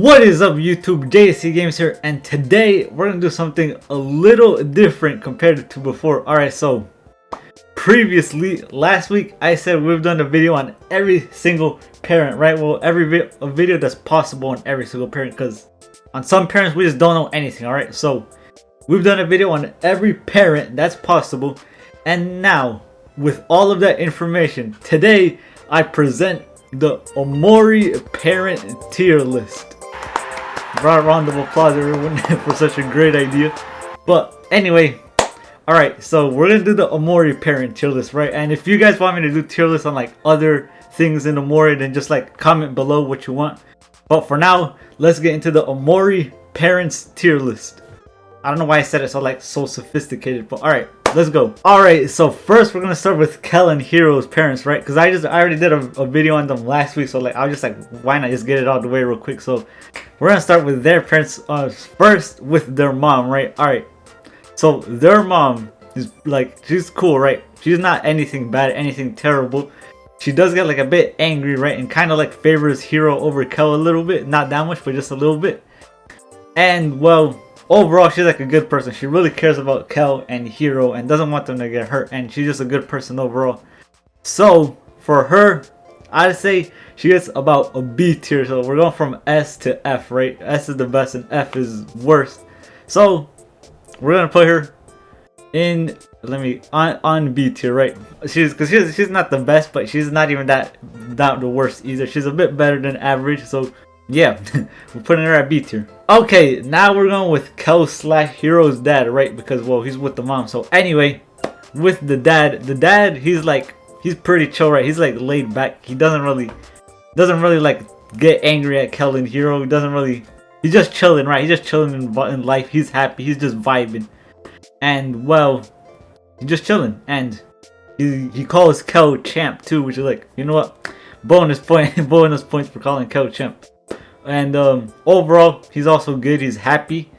What is up YouTube, JC Games here, and today we're gonna do something a little different compared to before. Alright, so previously, last week I said we've done a video on every single parent, right? Well, a video that's possible on every single parent, because on some parents we just don't know anything. Alright, so we've done a video on every parent that's possible, and now with all of that information, today I present the Omori parent tier list. Round of applause everyone for such a great idea. But anyway, alright, so we're gonna do the Omori parent tier list, right? And if you guys want me to do tier lists on like other things in Omori, then just like comment below what you want. But for now, let's get into the Omori parents tier list. I don't know why I said it so sophisticated, but alright, let's go. Alright, so first we're gonna start with Kel and Hiro's parents, right? Because I already did a video on them last week, so like I was just like, why not just get it out of the way real quick? So we're gonna start with their parents first with their mom, right? Alright, so their mom is like, she's cool, right? She's not anything bad, anything terrible. She does get like a bit angry, right? And kind of like favors Hiro over Kel a little bit. Not that much, but just a little bit. And well, overall, she's like a good person. She really cares about Kel and Hiro and doesn't want them to get hurt. And she's just a good person overall. So for her, I'd say she gets about a B tier. So we're going from S to F, right? S is the best and F is worst. So we're gonna put her in, on B tier, right? She's not the best, but she's not even that the worst either. She's a bit better than average. So yeah, we're putting her at B tier. Okay, now we're going with Kel / Hiro's dad, right? Because well, he's with the mom. So anyway, with the dad, he's pretty chill, right? He's like laid back. He doesn't really like get angry at Kel and Hiro. He's just chilling, right? He's just chilling in life. He's happy. He's just vibing. And well, he's just chilling. And he calls Kel champ too, which is like, you know what? Bonus points for calling Kel champ. And overall, he's also good. He's happy.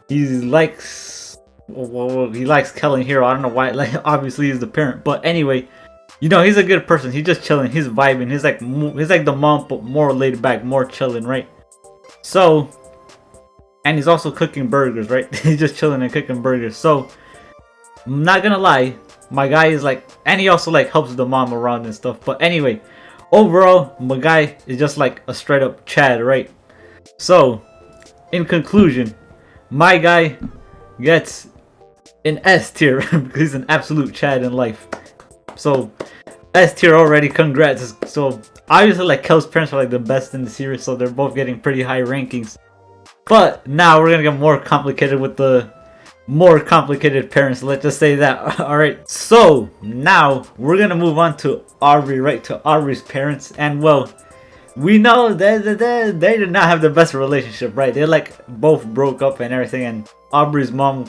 He likes Kel and Hiro. I don't know why. Like obviously he's the parent, but anyway, you know, he's a good person. He's just chilling. He's vibing. He's like the mom, but more laid back, more chilling, right? So, and he's also cooking burgers, right? He's just chilling and cooking burgers. So, I'm not gonna lie, my guy is like, and he also like helps the mom around and stuff. But anyway, overall, my guy is just like a straight up Chad, right? So, in conclusion, my guy gets an S tier because he's an absolute Chad in life. So, S tier already, congrats. So, obviously, like Kel's parents are like the best in the series, so they're both getting pretty high rankings. But now we're gonna get more complicated with the more complicated parents. Let's just say that. Alright, so now we're gonna move on to Aubrey, right? To Aubrey's parents. And well, we know that they did not have the best relationship, right? They like both broke up and everything, and Aubrey's mom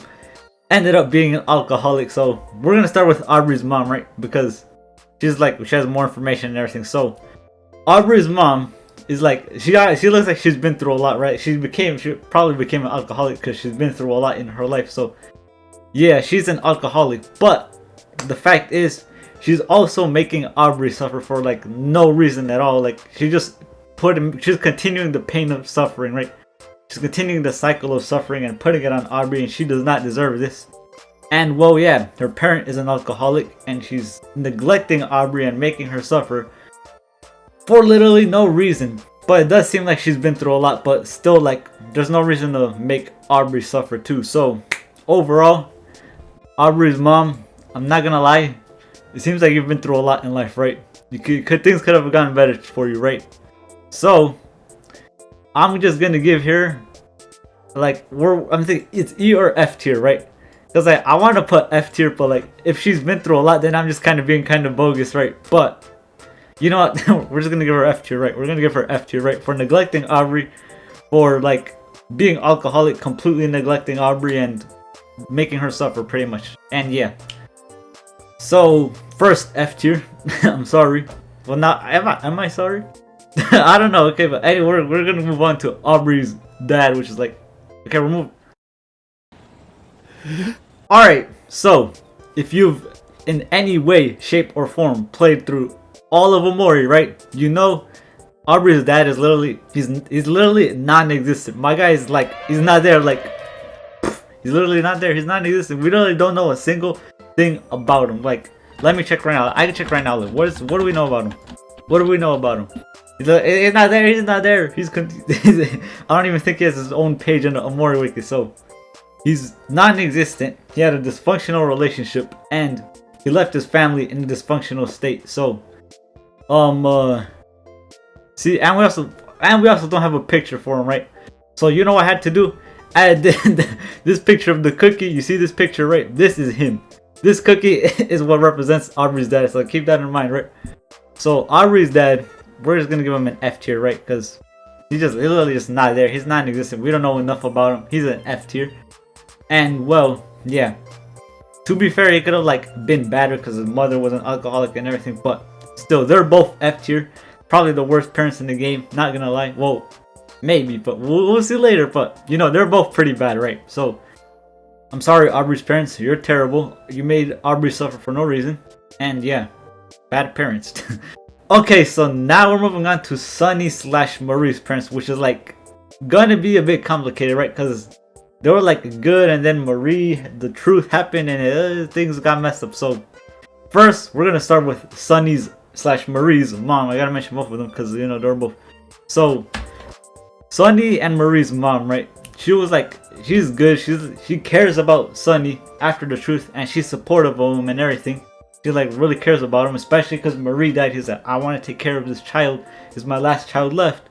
ended up being an alcoholic. So we're gonna start with Aubrey's mom, right? Because she has more information and everything. So Aubrey's mom is like, she looks like she's been through a lot, right? She probably became an alcoholic because she's been through a lot in her life. So yeah, she's an alcoholic, but the fact is she's also making Aubrey suffer for like no reason at all. Like she's continuing the pain of suffering, right? She's continuing the cycle of suffering and putting it on Aubrey, and she does not deserve this. And well, yeah, her parent is an alcoholic and she's neglecting Aubrey and making her suffer for literally no reason. But it does seem like she's been through a lot, but still, like, there's no reason to make Aubrey suffer too. So overall, Aubrey's mom, I'm not gonna lie, it seems like you've been through a lot in life, right? Things could have gotten better for you, right? So I'm just gonna give her like, I'm thinking it's E or F tier, right? Because like, I want to put F tier, but like if she's been through a lot, then I'm just kind of being kind of bogus, right? But you know what? We're just gonna give her F tier, right? We're gonna give her F tier, right? For neglecting Aubrey, for like being alcoholic, completely neglecting Aubrey and making her suffer pretty much. And yeah. So first F tier. I'm sorry. Well, not am I sorry? I don't know. Okay, but anyway, we're gonna move on to Aubrey's dad, which is like, okay, we're moving. All right. So if you've in any way, shape, or form played through all of Omori, right? You know Aubrey's dad is literally he's literally non-existent. My guy is like he's not there. Like he's literally not there. He's non-existent. We literally don't know a single thing about him. Like let me check right now. I can check right now. Like, what do we know about him? What do we know about him? He's not there. He's not there. I don't even think he has his own page on the Omori wiki. So he's non-existent. He had a dysfunctional relationship and he left his family in a dysfunctional state. So see, and we also don't have a picture for him, right? So you know what I had to do? I had this picture of the cookie. You see this picture, right? This is him. This cookie is what represents Aubrey's dad. So keep that in mind, right? So Aubrey's dad, we're just gonna give him an F tier, right? Because he's literally just not there. He's non-existent. We don't know enough about him. He's an F tier. And well, yeah. To be fair, he could have like been better because his mother was an alcoholic and everything. But still, they're both F tier. Probably the worst parents in the game. Not gonna lie. Well, maybe, but we'll see later. But you know, they're both pretty bad, right? So I'm sorry, Aubrey's parents. You're terrible. You made Aubrey suffer for no reason. And yeah, bad parents. Okay, so now we're moving on to Sunny / Marie's parents, which is like gonna be a bit complicated, right? Because they were like good, and then Marie, the truth happened, and things got messed up. So first, we're gonna start with Sunny's / Marie's mom. I gotta mention both of them because you know they're both. So Sunny and Marie's mom, right? She was like, she's good. She cares about Sunny after the truth, and she's supportive of him and everything. She like really cares about him, especially because Marie died. He's like, I want to take care of this child. He's my last child left.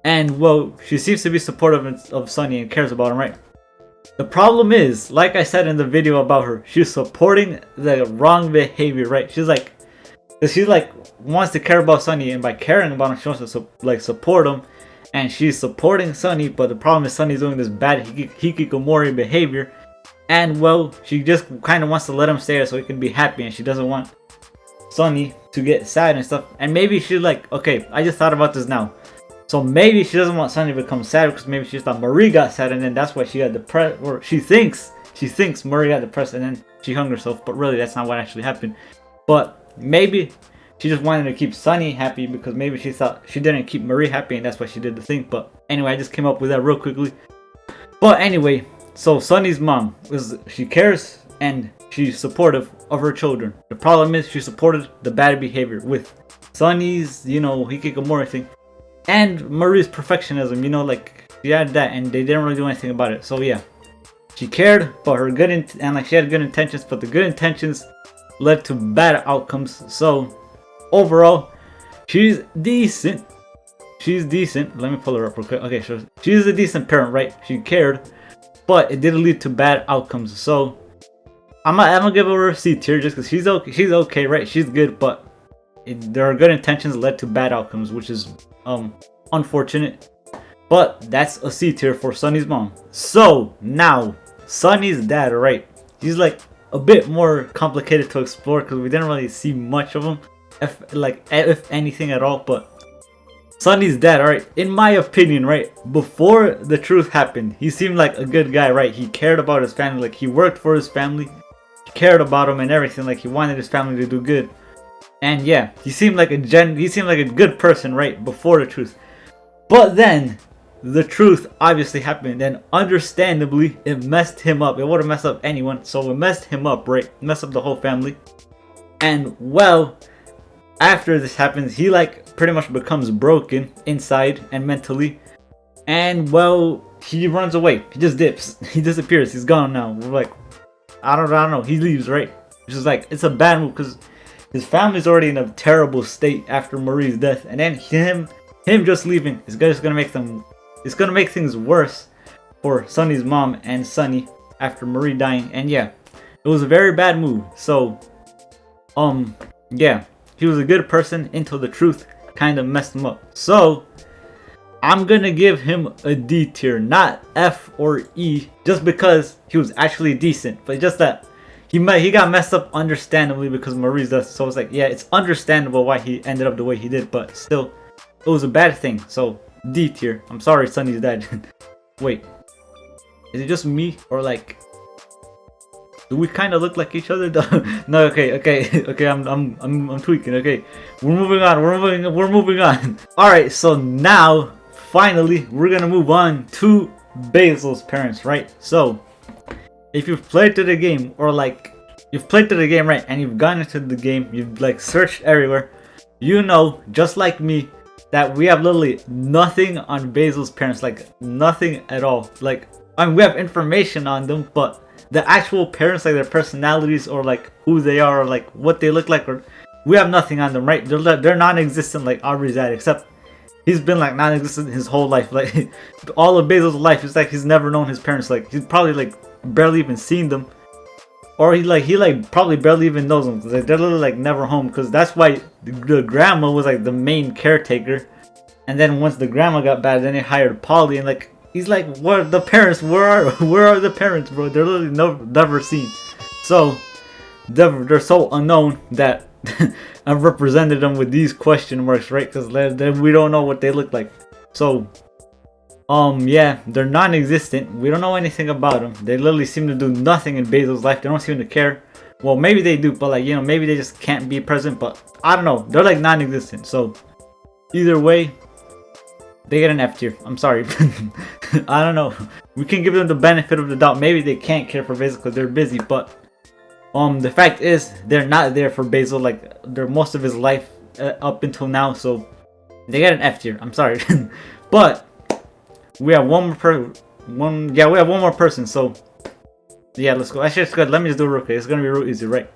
And well, she seems to be supportive of Sunny and cares about him, right? The problem is, like I said in the video about her, she's supporting the wrong behavior, right? She's like, cause she like wants to care about Sunny, and by caring about him, she wants to like support him, and she's supporting Sunny. But the problem is, Sunny's doing this bad hikikomori behavior. And well, she just kind of wants to let him stay there so he can be happy, and she doesn't want Sunny to get sad and stuff. And maybe she's like, okay, I just thought about this now. So maybe she doesn't want Sunny to become sad because maybe she thought Marie got sad, and then that's why she got depressed, or she thinks Marie got depressed and then she hung herself. But really, that's not what actually happened. But maybe she just wanted to keep Sunny happy because maybe she thought she didn't keep Marie happy, and that's why she did the thing. But anyway, I just came up with that real quickly. But anyway. So Sunny's mom she cares and she's supportive of her children. The problem is she supported the bad behavior with Sunny's, you know, hikikomori thing, and Marie's perfectionism. You know, like she had that, and they didn't really do anything about it. So yeah, she cared, but her and like she had good intentions, but the good intentions led to bad outcomes. So overall, she's decent. She's decent. Let me pull her up real quick. Okay, sure. She's a decent parent, right? She cared. But it did lead to bad outcomes. So I'm gonna give her a C tier just because she's okay, right? She's good, but her good intentions led to bad outcomes, which is unfortunate. But that's a C tier for Sunny's mom. So now Sunny's dad, right? He's like a bit more complicated to explore because we didn't really see much of him, if anything at all. But Sunny's dad, alright, in my opinion, right, before the truth happened, he seemed like a good guy, right? He cared about his family, like he worked for his family, he cared about him and everything, like he wanted his family to do good. And yeah, he seemed like a good person, right, before the truth. But then the truth obviously happened, and understandably it messed him up. It would have messed up anyone, so it messed him up, right? Messed up the whole family. And well, after this happens, he like pretty much becomes broken inside and mentally, and well, he runs away. He just dips. He disappears. He's gone now. We're like, I don't know. He leaves, right? Which is like, it's a bad move because his family's already in a terrible state after Marie's death, and then him just leaving is just gonna make things worse for Sunny's mom and Sunny after Marie dying. And yeah, it was a very bad move. So yeah, he was a good person until the truth kind of messed him up. So I'm gonna give him a D tier, not F or E, just because he was actually decent, but just that he got messed up understandably because Marie's death. So it's like, yeah, it's understandable why he ended up the way he did, but still, it was a bad thing. So D tier. I'm sorry, Sunny's dad. Wait, is it just me or like? Do we kind of look like each other? No, okay. I'm tweaking. Okay, we're moving on. We're moving on. All right, so now finally we're gonna move on to Basil's parents, right? So if you've played through the game, or like you've played through the game, right, and you've gone into the game, you've like searched everywhere, you know, just like me, that we have literally nothing on Basil's parents, like nothing at all. Like, I mean, we have information on them, but the actual parents, like their personalities or like who they are or like what they look like, or we have nothing on them, right? They're non-existent like Aubrey's dad, except he's been like non-existent his whole life. Like all of Basil's life, it's like he's never known his parents. Like he's probably like barely even seen them, or he probably barely even knows them, because like, they're literally like never home. Because that's why the grandma was like the main caretaker, and then once the grandma got bad, then they hired Polly, and like he's like, what are the parents? Where are the parents, bro? They're literally never seen. So they're so unknown that I've represented them with these question marks, right? Because we don't know what they look like. So yeah, they're non-existent. We don't know anything about them. They literally seem to do nothing in Basil's life. They don't seem to care. Well, maybe they do, but like, you know, maybe they just can't be present. But I don't know. They're like non-existent. So either way, they get an F tier. I'm sorry. I don't know. We can give them the benefit of the doubt. Maybe they can't care for Basil because they're busy. But the fact is, they're not there for Basil. Like, they're most of his life up until now. So they get an F tier. I'm sorry. But we have one more person. So yeah, let's go. Actually, it's good. Let me just do it real quick. It's gonna be real easy, right?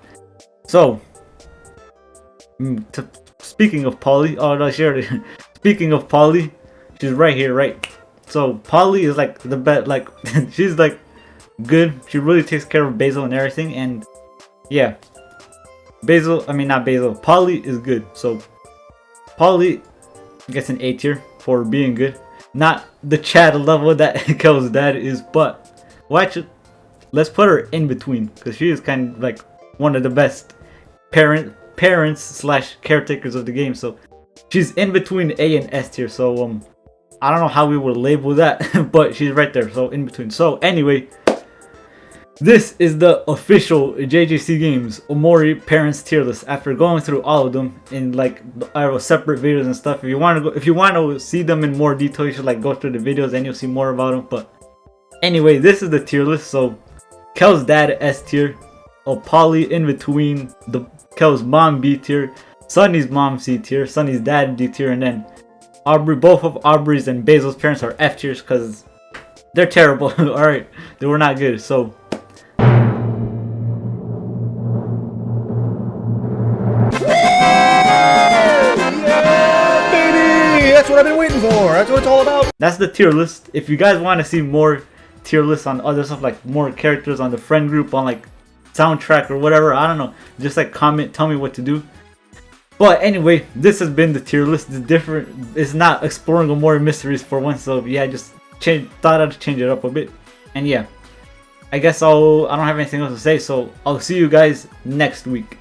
So speaking of Polly, oh no, she already. Speaking of Polly, she's right here, right? So Polly is like the best. Like she's like good. She really takes care of Basil and everything. And yeah, Polly is good. So Polly gets an A tier for being good. Not the Chad level that Kel's dad is, but well, actually, let's put her in between, because she is kind of like one of the best parents slash caretakers of the game. So she's in between A and S tier. So I don't know how we would label that, but she's right there. So in between. So anyway, this is the official JJC Games Omori Parents tier list. After going through all of them in like separate videos and stuff. If you want to see them in more detail, you should like go through the videos and you'll see more about them. But anyway, this is the tier list. So Kel's dad S tier, Polly in between, Kel's mom B tier, Sunny's mom C tier, Sunny's dad D tier, and then Aubrey. Both of Aubrey's and Basil's parents are F tiers because they're terrible. All right, they were not good. So. That's what I've been waiting for. That's what it's all about. That's the tier list. If you guys want to see more tier lists on other stuff, like more characters on the friend group, on like soundtrack or whatever, I don't know, just like comment, tell me what to do. But anyway, this has been the tier list. It's not exploring Omori mysteries for once. So yeah, just thought I'd change it up a bit. And yeah, I guess I don't have anything else to say. So I'll see you guys next week.